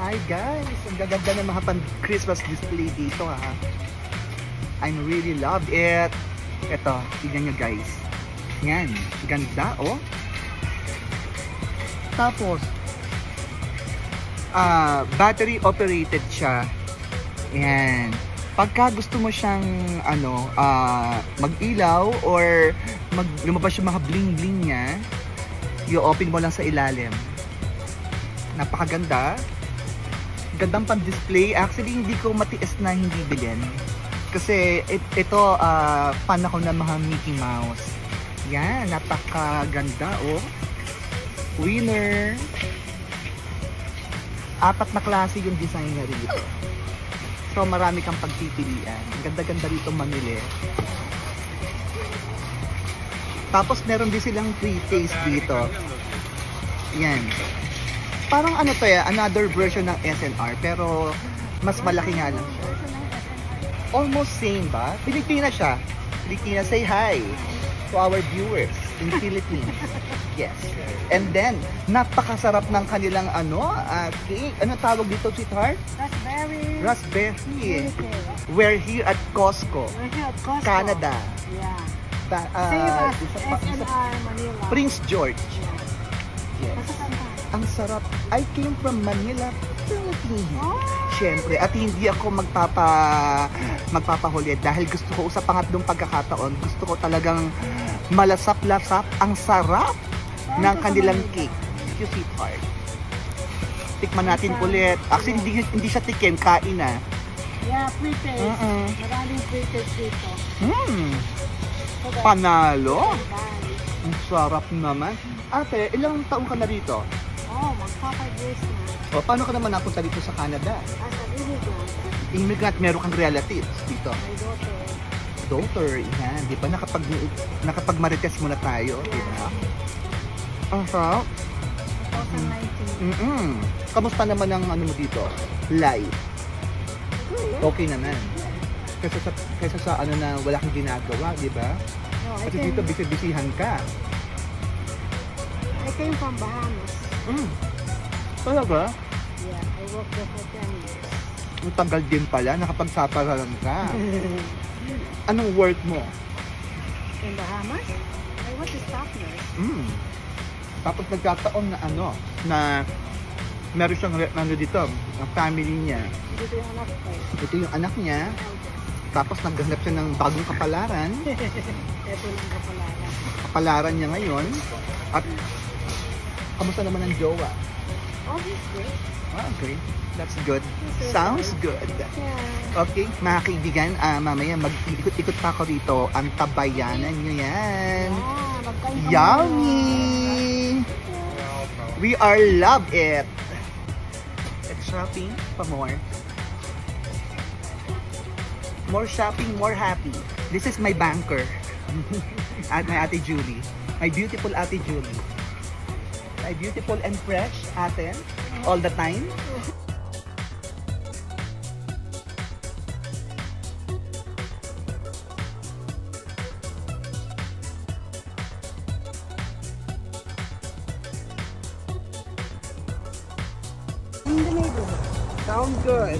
Hi guys! Ang gaganda ng mga pan-Christmas display dito ha. I'm really love it. Ito, tignan nyo guys. Yan, ganda oh. Tapos, battery operated siya. Yan. Pagka gusto mo siyang mag-ilaw or lumabas yung mga bling-bling niya, i-open mo lang sa ilalim. Napakaganda. Gandang pan-display. Actually, hindi ko matiis na hindi bilhin. Kasi ito, fan ako ng mga Mickey Mouse. Yan, napakaganda oh. Winner. 4 na klase yung design na rito. So, marami kang pagpipilian. Ganda-ganda rito mamili. Tapos, meron din silang free taste dito. Yan. Parang ano to ya, another version ng SNR. Pero, mas malaki nga lang siya. Almost same ba? Pilipina siya. Pilipina, say hi to our viewers in Philippines. Yes. And then, napakasarap ng kanilang cake. Ano tawag dito, sweetheart? Raspberry. Raspberry. We're here at Costco. We're here at Costco. Canada. Yeah. Same as SNR Manila. Prince George. Yeah. Yes. Ang sarap. I came from Manila, Philippines. Oh. Siyempre, at hindi ako magpapahuli dahil gusto ko sa pangatlong pagkakataon, gusto ko talagang malasap-lasap ang sarap ng kanilang cake. You see part. Tikman natin ulit. Actually, hindi siya tikim, kain na. Yeah, free taste. Maraming free taste dito. Panalo. Ang sarap naman. Ate, ilang taong ka na rito? Oh, magpa-5 years na. O, paano ka naman napunta dito sa Canada? As an immigrant. Immigrant, meron kang relatives dito. My daughter. Daughter, yan. Di ba nakapag-marites muna tayo? Yeah. Di ba? Ang sarap. 2019. Kamusta naman ang ano mo dito? Life? Okay naman. Kaysa sa ano na wala kang ginagawa, di ba? No, Kasi dito busy-busyhan ka. I came from Bahamas. Talaga? Yeah, I worked there for 10 years. Ang tagal din pala, nakapagsaparan ka. Anong work mo? In Bahamas? I was a staff nurse. Tapos nagkataon na na meron siyang dito, ang family niya. Dito yung anak ko. Ito yung anak niya. Tapos naghanap siya ng bagong kapalaran. Ito yung kapalaran. Kapalaran niya ngayon. At kamusta naman ang jowa? Oh, he's great. Okay, that's good. Sounds good. Yeah. Okay, mga kaibigan, mamaya mag-ikot-ikot pa ako dito. Ang tabayanan nyo yan. Yummy! We are love it. Let's shopping pa more. More shopping, more happy. This is my banker. At my Ate Julie. My beautiful Ate Julie. My beautiful and fresh ate. All the time. In the neighborhood. Sounds good.